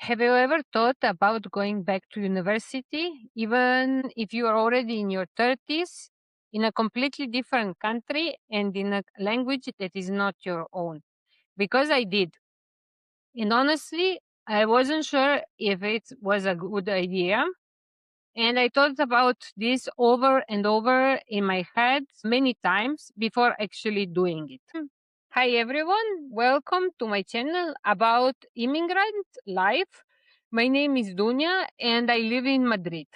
Have you ever thought about going back to university, even if you are already in your 30s, in a completely different country and in a language that is not your own? Because I did. And honestly, I wasn't sure if it was a good idea. And I thought about this over and over in my head many times before actually doing it. Hi everyone, welcome to my channel about immigrant life. My name is Dunja and I live in Madrid.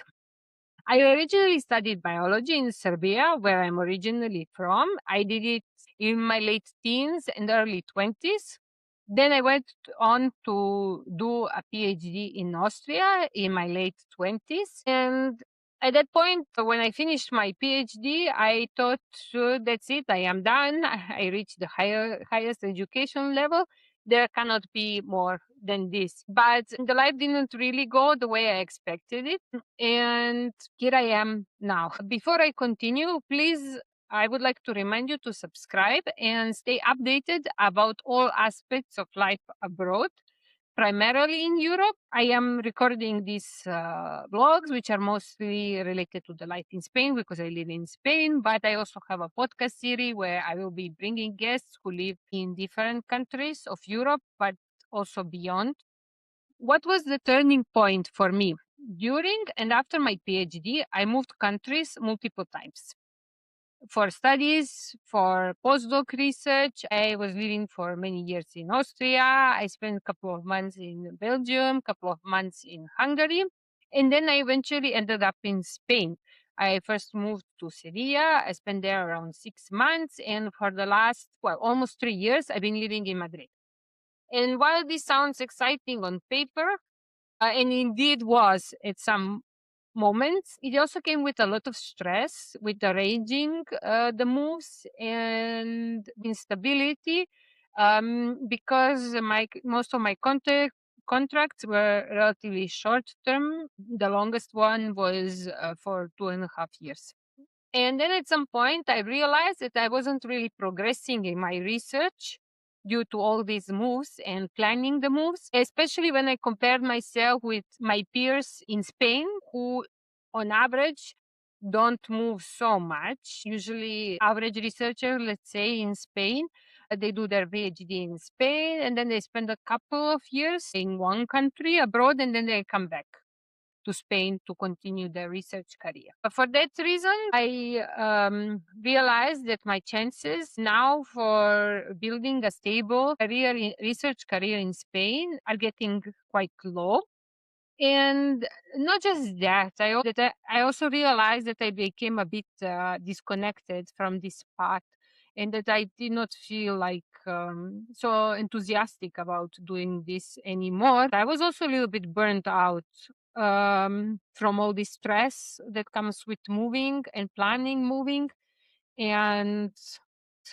I originally studied biology in Serbia, where I'm originally from. I did it in my late teens and early 20s. Then I went on to do a PhD in Austria in my late 20s. And at that point, when I finished my PhD, I thought, that's it, I am done. I reached the highest education level. There cannot be more than this. But the life didn't really go the way I expected it. And here I am now. Before I continue, please, I would like to remind you to subscribe and stay updated about all aspects of life abroad, primarily in Europe. I am recording these vlogs, which are mostly related to the life in Spain because I live in Spain, but I also have a podcast series where I will be bringing guests who live in different countries of Europe, but also beyond. What was the turning point for me? During and after my PhD, I moved countries multiple times for studies, for postdoc research. I was living for many years in Austria. I spent a couple of months in Belgium, a couple of months in Hungary, and then I eventually ended up in Spain. I first moved to Sevilla. I spent there around 6 months, and for the last, well, almost 3 years, I've been living in Madrid. And while this sounds exciting on paper, and indeed was at some moments, it also came with a lot of stress with arranging the moves and instability, because most of my contracts were relatively short term. The longest one was for 2.5 years. And then at some point, I realized that I wasn't really progressing in my research due to all these moves and planning the moves, especially when I compared myself with my peers in Spain, who on average don't move so much. Usually, average researcher, let's say in Spain, they do their PhD in Spain and then they spend a couple of years in one country abroad and then they come back to Spain to continue their research career. For that reason, I realized that my chances now for building a stable research career in Spain are getting quite low. And not just that, I also realized that I became a bit disconnected from this path and that I did not feel like so enthusiastic about doing this anymore. I was also a little bit burnt out from all the stress that comes with moving and planning moving, and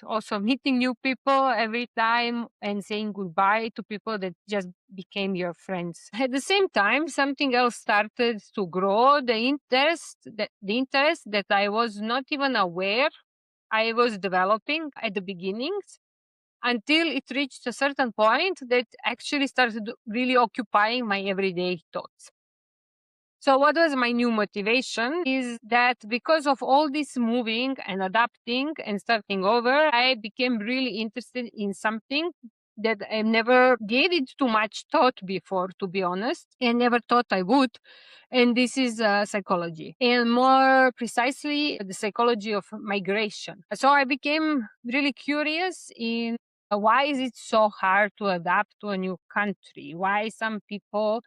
also meeting new people every time and saying goodbye to people that just became your friends. At the same time, something else started to grow, the interest that I was not even aware I was developing at the beginnings, until it reached a certain point that actually started really occupying my everyday thoughts. So what was my new motivation is that because of all this moving and adapting and starting over, I became really interested in something that I never gave it too much thought before, to be honest, and never thought I would. And this is psychology, and more precisely, the psychology of migration. So I became really curious in why is it so hard to adapt to a new country? Why some people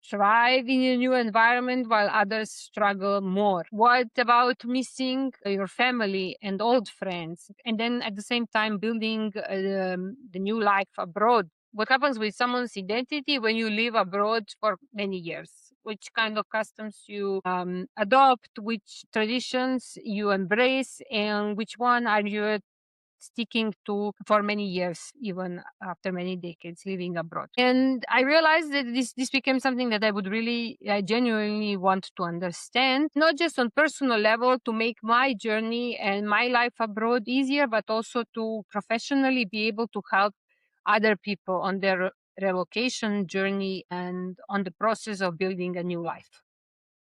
thrive in a new environment while others struggle more? What about missing your family and old friends, and then at the same time building the new life abroad? What happens with someone's identity when you live abroad for many years? Which kind of customs you adopt, which traditions you embrace, and which one are you sticking to for many years, even after many decades living abroad. And I realized that this became something that I would really genuinely want to understand, not just on personal level to make my journey and my life abroad easier, but also to professionally be able to help other people on their relocation journey and on the process of building a new life.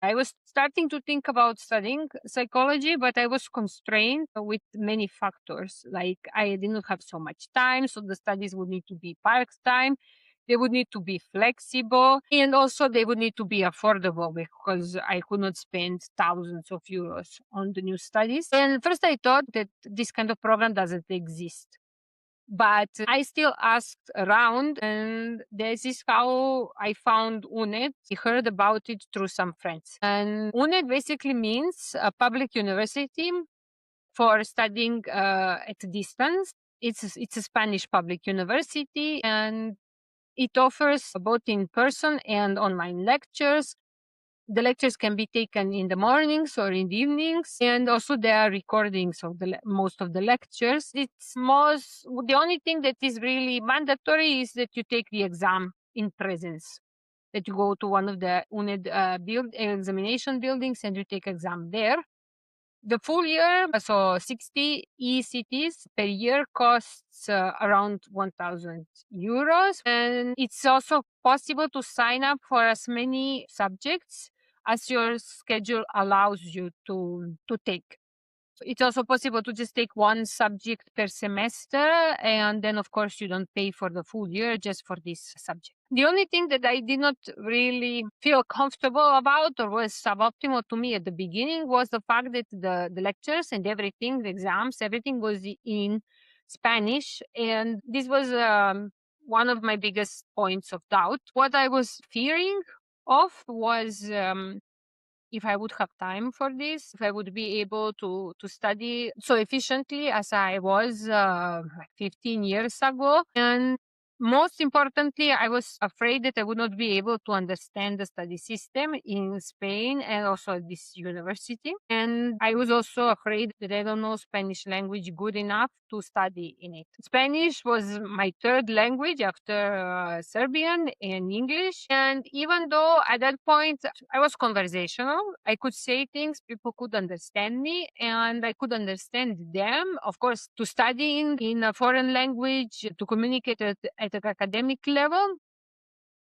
I was starting to think about studying psychology, but I was constrained with many factors. Like I didn't have so much time, so the studies would need to be part time. They would need to be flexible, and also they would need to be affordable because I could not spend thousands of euros on the new studies. And first I thought that this kind of program doesn't exist. But I still asked around, and this is how I found UNED. I heard about it through some friends. And UNED basically means a public university for studying at a distance. It's a Spanish public university, and it offers both in person and online lectures. The lectures can be taken in the mornings or in the evenings, and also there are recordings of most of the lectures. The only thing that is really mandatory is that you take the exam in presence. That you go to one of the UNED examination buildings and you take exam there. The full year, so 60 ECTs per year, costs around 1,000 euros. And it's also possible to sign up for as many subjects as your schedule allows you to take. It's also possible to just take one subject per semester, and then, of course, you don't pay for the full year just for this subject. The only thing that I did not really feel comfortable about or was suboptimal to me at the beginning was the fact that the lectures and everything, the exams, everything was in Spanish. And this was one of my biggest points of doubt. What I was fearing of was if I would have time for this, if I would be able to study so efficiently as I was like 15 years ago. And most importantly, I was afraid that I would not be able to understand the study system in Spain and also at this university. And I was also afraid that I don't know Spanish language good enough to study in it. Spanish was my third language after Serbian and English. And even though at that point I was conversational, I could say things, people could understand me, and I could understand them. Of course, to studying in a foreign language, to communicate at an academic level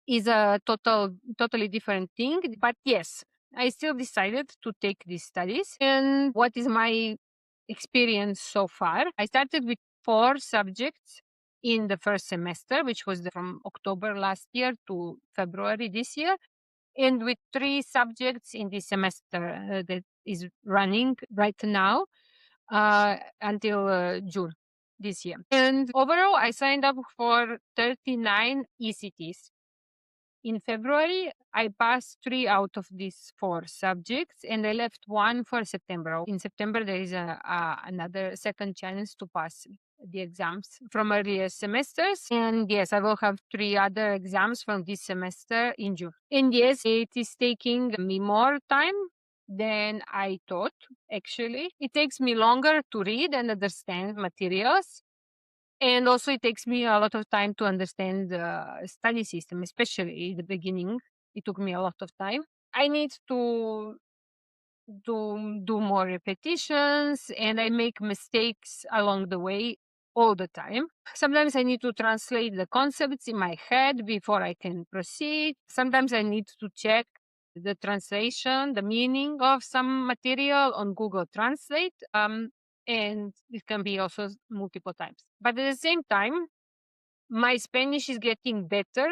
is a totally different thing. But yes, I still decided to take these studies. And what is my experience so far? I started with 4 subjects in the first semester, which was from October last year to February this year, and with 3 subjects in this semester that is running right now until June this year. And overall, I signed up for 39 ECTs. In February, I passed 3 out of these 4 subjects, and I left 1 for September. In September, there is another second chance to pass the exams from earlier semesters. And yes, I will have 3 other exams from this semester in June. And yes, it is taking me more time than I thought, actually. It takes me longer to read and understand materials. And also it takes me a lot of time to understand the study system, especially in the beginning. It took me a lot of time. I need to do more repetitions, and I make mistakes along the way all the time. Sometimes I need to translate the concepts in my head before I can proceed. Sometimes I need to check the translation, the meaning of some material on Google Translate. And it can be also multiple times. But at the same time, my Spanish is getting better,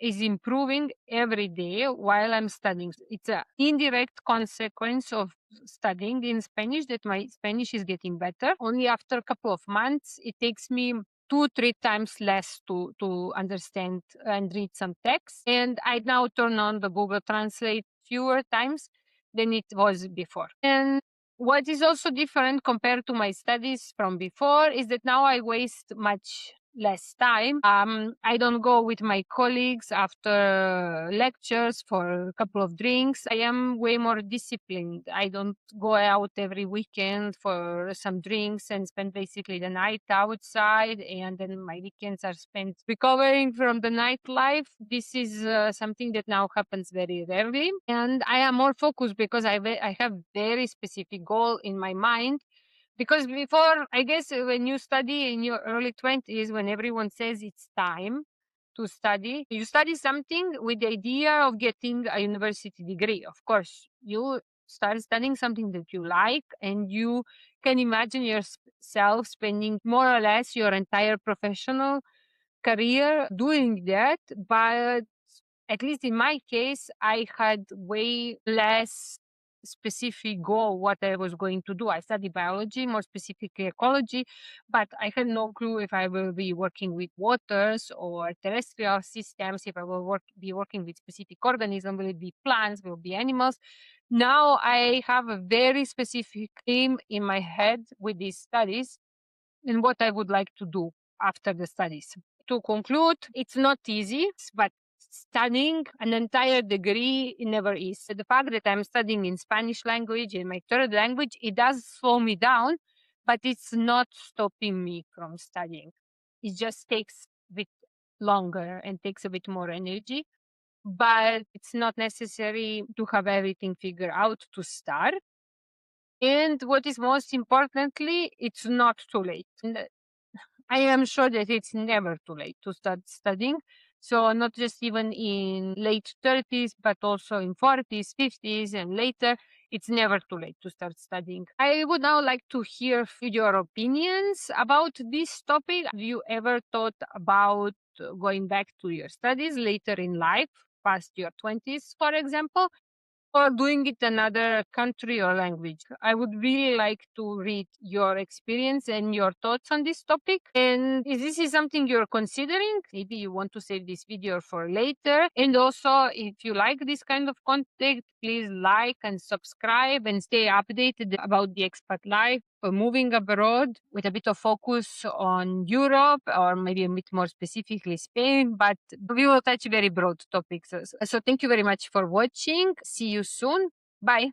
is improving every day while I'm studying. It's an indirect consequence of studying in Spanish that my Spanish is getting better. Only after a couple of months, it takes me 2-3 times less to understand and read some text. And I now turn on the Google Translate fewer times than it was before. And what is also different compared to my studies from before is that now I waste much less time. I don't go with my colleagues after lectures for a couple of drinks. I am way more disciplined. I don't go out every weekend for some drinks and spend basically the night outside, and then my weekends are spent recovering from the nightlife. This is something that now happens very rarely, and I am more focused because I have very specific goal in my mind. Because before, I guess when you study in your early 20s, when everyone says it's time to study. You study something with the idea of getting a university degree. Of course, you start studying something that you like, and you can imagine yourself spending more or less your entire professional career doing that. But at least in my case, I had way less specific goal what I was going to do. I studied biology, more specifically ecology, but I had no clue if I will be working with waters or terrestrial systems, if I will be working with specific organisms, will it be plants, will it be animals. Now I have a very specific aim in my head with these studies and what I would like to do after the studies. To conclude, it's not easy, but studying an entire degree it never is. The fact that I'm studying in Spanish language, in my third language, it does slow me down, but it's not stopping me from studying. It just takes a bit longer and takes a bit more energy, but it's not necessary to have everything figured out to start. And what is most importantly, it's not too late. And I am sure that it's never too late to start studying. So not just even in late 30s, but also in 40s, 50s, and later, it's never too late to start studying. I would now like to hear your opinions about this topic. Have you ever thought about going back to your studies later in life, past your 20s, for example? Or doing it another country or language. I would really like to read your experience and your thoughts on this topic. And if this is something you're considering, maybe you want to save this video for later. And also, if you like this kind of content, please like and subscribe and stay updated about the expat life, moving abroad with a bit of focus on Europe or maybe a bit more specifically Spain, but we will touch very broad topics. So thank you very much for watching. See you soon. Bye.